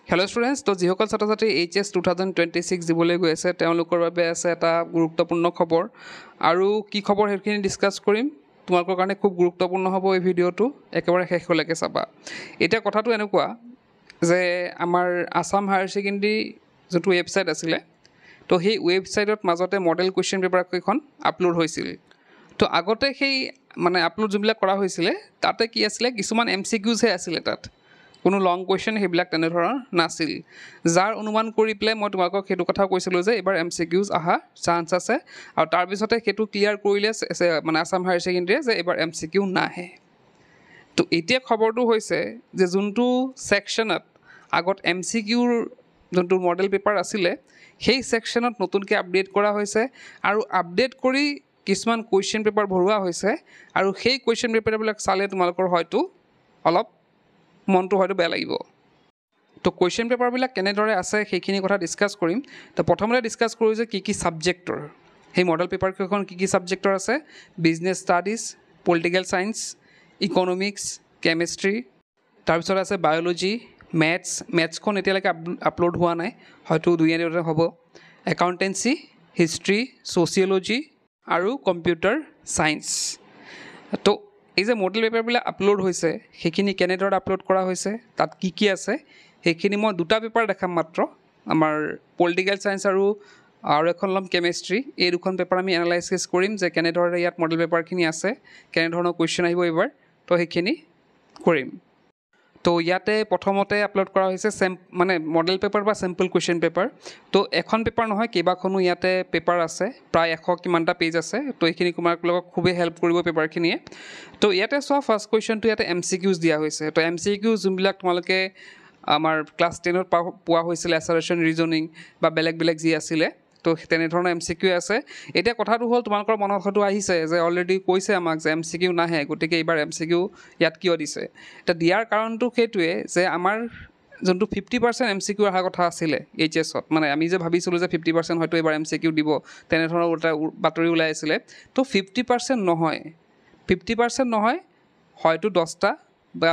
Hello' students, তো যিসকল ছাত্ৰ ছাত্ৰী HS 2026 দিবলৈ গৈ আছে তেওঁলোকৰ বাবে আছে এটা গুৰুত্বপূৰ্ণ খবৰ আৰু কি খবৰ সেইখিনি ডিছকাছ কৰিম। তোমালোকৰ কাৰণে খুব গুৰুত্বপূৰ্ণ হ'ব এই ভিডিঅ'টো, একেবাৰে শেষলৈকে চাবা। এতিয়া কথাটো এনেকুৱা যে আমাৰ আছাম হায়াৰ ছেকেণ্ডেৰী যোনটো ৱেবছাইট আছিলে, তো সেই ৱেবছাইটত মাজতে মডেল কুৱেশ্যন পেপাৰ কেইখন আপলোড হৈছিল। তো আগতে সেই মানে আপলোড যোনবিলাক কৰা হৈছিলে তাতে কি আছিলে, কিছুমান MCQsহে আছিলে তাত, কোনো লং কুৱেশ্যন সেইবিলাক তেনেধৰণৰ নাছিল। যাৰ অনুমান কৰি পেলাই মই তোমালোকক সেইটো কথা কৈছিলোঁ যে এইবাৰ MCQs অহা চান্স আছে, আৰু তাৰপিছতে সেইটো ক্লিয়াৰ কৰিলে মানে আছাম হায়াৰ ছেকেণ্ডেৰীয়ে যে এইবাৰ MCQ নাহে। তো এতিয়া খবৰটো হৈছে যে যোনটো ছেকশ্যনত আগত MCQৰ যোনটো মডেল পেপাৰ আছিলে সেই ছেকশ্যনত নতুনকৈ আপডেট কৰা হৈছে, আৰু আপডেট কৰি কিছুমান কুৱেশ্যন পেপাৰ ভৰোৱা হৈছে, আৰু সেই কুৱেশ্যন পেপাৰবিলাক চালে তোমালোকৰ হয়তো অলপ মনটো হয়তো বেয়া লাগিব। তো কুৱেশ্যন পেপাৰবিলাক কেনেদৰে আছে সেইখিনি কথা ডিছকাছ কৰিম। তো প্ৰথমতে ডিছকাছ কৰোঁ যে কি ছাবজেক্টৰ সেই মডেল পেপাৰকেইখন কি ছাবজেক্টৰ আছে। Business studies, political science, economics, chemistry, তাৰপিছত আছে বায়'লজি, মেথছখন এতিয়ালৈকে আপলোড হোৱা নাই, হয়তো 2 এদিনতে হ'ব। একাউণ্টেঞ্চি, হিষ্ট্ৰী, ছ'চিয়'লজি আৰু কম্পিউটাৰ ছায়েন্স। তো এই যে মডেল পেপাৰবিলাক আপলোড হৈছে সেইখিনি কেনেদৰে আপলোড কৰা হৈছে, তাত কি আছে সেইখিনি মই দুটা পেপাৰ দেখাম মাত্ৰ। আমাৰ পলিটিকেল ছায়েন্স আৰু এখন ল'ম কেমেষ্ট্ৰি। এই দুখন পেপাৰ আমি এনালাইচিছ কৰিম যে কেনেদৰে ইয়াত মডেল পেপাৰখিনি আছে, কেনেধৰণৰ কুৱেশ্যন আহিব এইবাৰ, তো সেইখিনি কৰিম। তো ইয়াতে প্ৰথমতে আপলোড কৰা হৈছে মানে মডেল পেপাৰ বা চেম্পল কুৱেশ্যন পেপাৰ। তো এখন পেপাৰ নহয়, কেইবাখনো ইয়াতে পেপাৰ আছে, প্ৰায় 100 কিমানটা পেজ আছে। তো এইখিনি তোমালোকক খুবেই হেল্প কৰিব পেপাৰখিনিয়ে। তো ইয়াতে চোৱা, ফাৰ্ষ্ট কুৱেশ্যনটো ইয়াতে MCQs দিয়া হৈছে। তো MCQs যোনবিলাক তোমালোকে আমাৰ ক্লাছ 10ত পোৱা হৈছিলে, এছাৰেশ্যন, ৰিজনিং বা বেলেগ যি আছিলে, তো তেনেধৰণৰ MCQ আছে। এতিয়া কথাটো হ'ল, তোমালোকৰ মনত হয়তো আহিছে যে অলৰেডি কৈছে আমাক যে MCQ নাহে, গতিকে এইবাৰ MCQ ইয়াত কিয় দিছে। এতিয়া দিয়াৰ কাৰণটো সেইটোৱে যে আমাৰ যোনটো 50% MCQ অহাৰ কথা আছিলে HSত, মানে আমি যে ভাবিছিলোঁ যে 50% হয়তো এইবাৰ MCQ দিব, তেনেধৰণৰ বাতৰি ওলাই আছিলে। তো 50% নহয়, 50% নহয়, হয়তো 10টা বা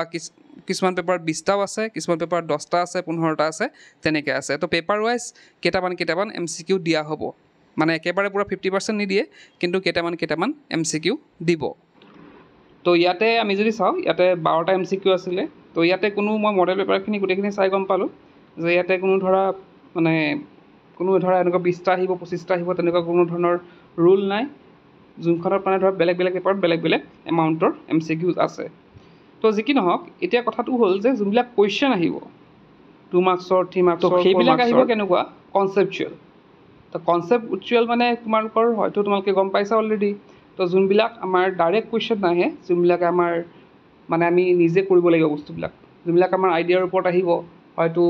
কিছুমান পেপাৰ 20টাও আছে, কিছুমান পেপাৰ 10টা আছে, 15টা আছে, তেনেকৈ আছে। তো পেপাৰ ৱাইজ কেইটামান MCQ দিয়া হ'ব, মানে একেবাৰে পূৰা 50% নিদিয়ে, কিন্তু কেইটামান MCQ দিব। তো ইয়াতে আমি যদি চাওঁ, ইয়াতে 12টা MCQ আছিলে। তো ইয়াতে মই মডেল পেপাৰখিনি গোটেইখিনি চাই গম পালোঁ যে ইয়াতে কোনো ধৰা এনেকুৱা 20টা আহিব, 25টা আহিব, তেনেকুৱা কোনো ধৰণৰ ৰুল নাই। যোনখনত মানে ধৰক বেলেগ পেপাৰত বেলেগ এমাউণ্টৰ MCQs আছে। তো যি কি নহওক, এতিয়া কথাটো হ'ল যে যোনবিলাক কুৱেশ্যন আহিব 2 মাৰ্কছৰ, 3 মাৰ্কছৰ, সেইবিলাক আহিব কেনেকুৱা, কনচেপচুৱেল। তো কনচেপচুৱেল মানে তোমালোকে গম পাইছা অলৰেডি। তো যোনবিলাক আমাৰ ডাইৰেক্ট কুৱেশ্যন নাহে, যোনবিলাক আমাৰ মানে আমি নিজে কৰিব লাগিব বস্তুবিলাক, যোনবিলাক আমাৰ আইডিয়াৰ ওপৰত আহিব, হয়তো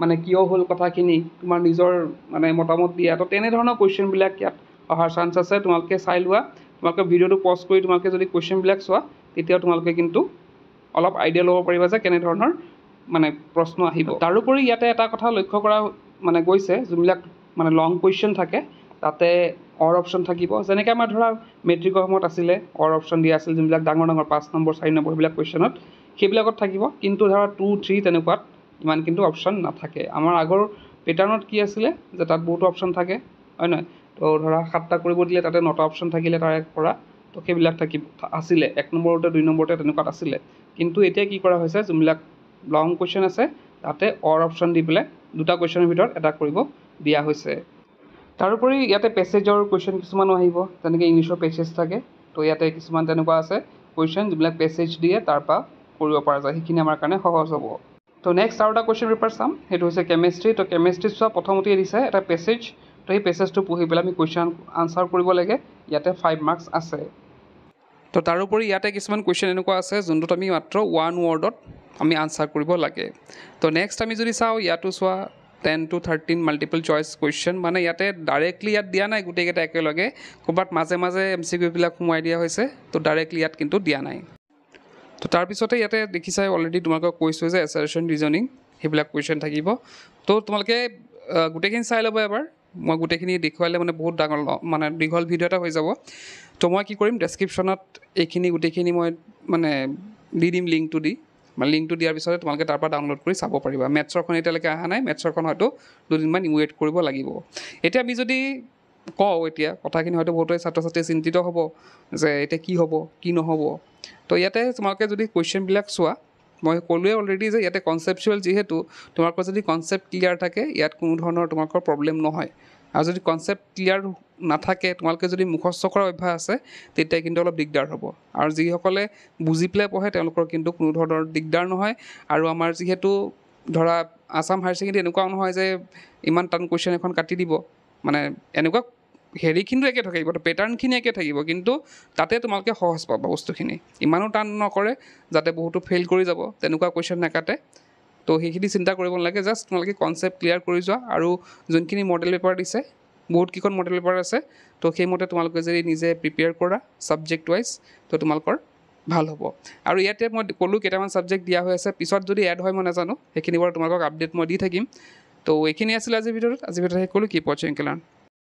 মানে কিয় হ'ল কথাখিনি তোমাৰ নিজৰ মানে মতামত দিয়া, তো তেনেধৰণৰ কুৱেশ্যনবিলাক ইয়াত অহাৰ চান্স আছে। তোমালোকে চাই লোৱা, তোমালোকে ভিডিঅ'টো পজ কৰি তোমালোকে যদি কুৱেশ্যনবিলাক চোৱা, তেতিয়া তোমালোকে কিন্তু অলপ আইডিয়া ল'ব পাৰিবা যে কেনেধৰণৰ মানে প্ৰশ্ন আহিব। তাৰোপৰি ইয়াতে এটা কথা লক্ষ্য কৰা মানে গৈছে, যোনবিলাক মানে লং কুৱেশ্যন থাকে তাতে অৰ অপশ্যন থাকিব। যেনেকৈ আমাৰ ধৰা মেট্ৰিকৰ সময়ত আছিলে, অৰ অপশ্যন দিয়া আছিল, যোনবিলাক ডাঙৰ 5 নম্বৰ, 4 নম্বৰ সেইবিলাক কুৱেশ্যনত, সেইবিলাকত থাকিব। কিন্তু ধৰা 2, 3 তেনেকুৱাত ইমান কিন্তু অপশ্যন নাথাকে। আমাৰ আগৰ পেটাৰ্ণত কি আছিলে যে তাত বহুতো অপশ্যন থাকে, হয় নহয়। তো ধৰা 7টা কৰিব দিলে তাতে 9টা অপশ্যন থাকিলে তাৰে পৰা, তো সেইবিলাক আছিলে 1 নম্বৰতে, 2 নম্বৰতে তেনেকুৱাত আছিলে। কিন্তু এতিয়া কি কৰা হৈছে, যোনবিলাক লং কুৱেশ্যন আছে তাতে অৰ অপশ্যন দি পেলাই 2টা কুৱেশ্যনৰ ভিতৰত এটা কৰিব দিয়া হৈছে। তাৰোপৰি ইয়াতে পেছেজৰ কুৱেশ্যন কিছুমানো আহিব, যেনেকৈ ইংলিছৰ পেছেজ থাকে। তো ইয়াতে কিছুমান তেনেকুৱা আছে কুৱেশ্যন যিবিলাক পেছেজ দিয়ে তাৰপৰা কৰিব পৰা যায়, সেইখিনি আমাৰ কাৰণে সহজ হ'ব। তো নেক্সট আৰু এটা কুৱেশ্যন পেপাৰ চাম, সেইটো হৈছে কেমেষ্ট্ৰি। তো কেমেষ্ট্ৰিত চোৱা, প্ৰথমতেই দিছে এটা পেছেজ। তো সেই পেছেজটো পঢ়ি পেলাই আমি কুৱেশ্যন আনচাৰ কৰিব লাগে। ইয়াতে 5 মাৰ্কছ আছে। তো তাৰোপৰি ইয়াতে কিছুমান কুৱেশ্যন এনেকুৱা আছে যোনটোত আমি মাত্ৰ 1 ৱৰ্ডত আমি আনচাৰ কৰিব লাগে। তো নেক্সট আমি যদি চাওঁ, ইয়াতো চোৱা 10 to 13 মাল্টিপল চইচ কুৱেশ্যন, মানে ইয়াতে ডাইৰেক্টলি ইয়াত দিয়া নাই গোটেইকেইটা একেলগে, ক'ৰবাত মাজে MCQবিলাক সোমোৱাই দিয়া হৈছে। তো ডাইৰেক্টলি ইয়াত কিন্তু দিয়া নাই। তো তাৰপিছতে ইয়াতে দেখিছাই অলৰেডি, তোমালোকক কৈছোঁ যে এছাৰেশ্যন, ৰিজনিং সেইবিলাক কুৱেশ্যন থাকিব। তো তোমালোকে গোটেইখিনি চাই ল'ব এবাৰ। মই গোটেইখিনি দেখুৱালে মানে বহুত মানে দীঘল ভিডিঅ' এটা হৈ যাব। তো মই কি কৰিম, ডেছক্ৰিপশ্যনত এইখিনি গোটেইখিনি মই মানে দি দিম লিংকটো দি, মানে লিংকটো দিয়াৰ পিছতে তোমালোকে তাৰ পৰা ডাউনলোড কৰি চাব পাৰিবা মেথছৰখন এতিয়ালৈকে অহা নাই মেথছৰখন হয়তো দুদিনমান ৱেইট কৰিব লাগিব এতিয়া আমি যদি কওঁ এতিয়া কথাখিনি হয়তো বহুতো ছাত্ৰ ছাত্ৰীয়ে চিন্তিত হ'ব যে এতিয়া কি হ'ব কি নহ'ব তো ইয়াতে তোমালোকে যদি কুৱেশ্যনবিলাক চোৱা মই ক'লোৱে অলৰেডি যে ইয়াতে কনচেপচুৱেল যিহেতু তোমালোকৰ যদি কনচেপ্ট ক্লিয়াৰ থাকে ইয়াত কোনো ধৰণৰ তোমালোকৰ প্ৰব্লেম নহয় আৰু যদি কনচেপ্ট ক্লিয়াৰ নাথাকে তোমালোকে যদি মুখস্থ কৰাৰ অভ্যাস আছে তেতিয়া কিন্তু অলপ দিগদাৰ হ'ব আৰু যিসকলে বুজি পেলাই পঢ়ে তেওঁলোকৰ কিন্তু কোনো ধৰণৰ দিগদাৰ নহয় আৰু আমাৰ যিহেতু ধৰা আছাম হায়াৰ ছেকেণ্ডেৰী এনেকুৱাও নহয় যে ইমান টান কুৱেশ্যন এখন কাটি দিব মানে এনেকুৱা হেৰিখিনি একে থাকিব পেটাৰ্ণখিনি একে থাকিব কিন্তু তাতে তোমালোকে সহজ পাবা বস্তুখিনি ইমানো টান নকৰে যাতে বহুতো ফেইল কৰি যাব তেনেকুৱা কুৱেশ্যন নাকাটে তো সেইখিনি চিন্তা কৰিব নালাগে জাষ্ট তোমালোকে কনচেপ্ট ক্লিয়াৰ কৰি যোৱা আৰু যোনখিনি মডেল পেপাৰ দিছে বহুতকেইখন মডেল পেপাৰ আছে তো সেইমতে তোমালোকে যদি নিজে প্ৰিপেয়াৰ কৰা ছাবজেক্ট ৱাইজ তো তোমালোকৰ ভাল হ'ব আৰু ইয়াতে মই ক'লোঁ কেইটামান ছাবজেক্ট দিয়া হৈ আছে পিছত যদি এড হয় মই নাজানো সেইখিনি বাৰু তোমালোকক আপডেট মই দি থাকিম তো এইখিনি আছিলে আজিৰ ভিডিঅ'ত শেষ ক'লোঁ কি পচিং কেলাৰ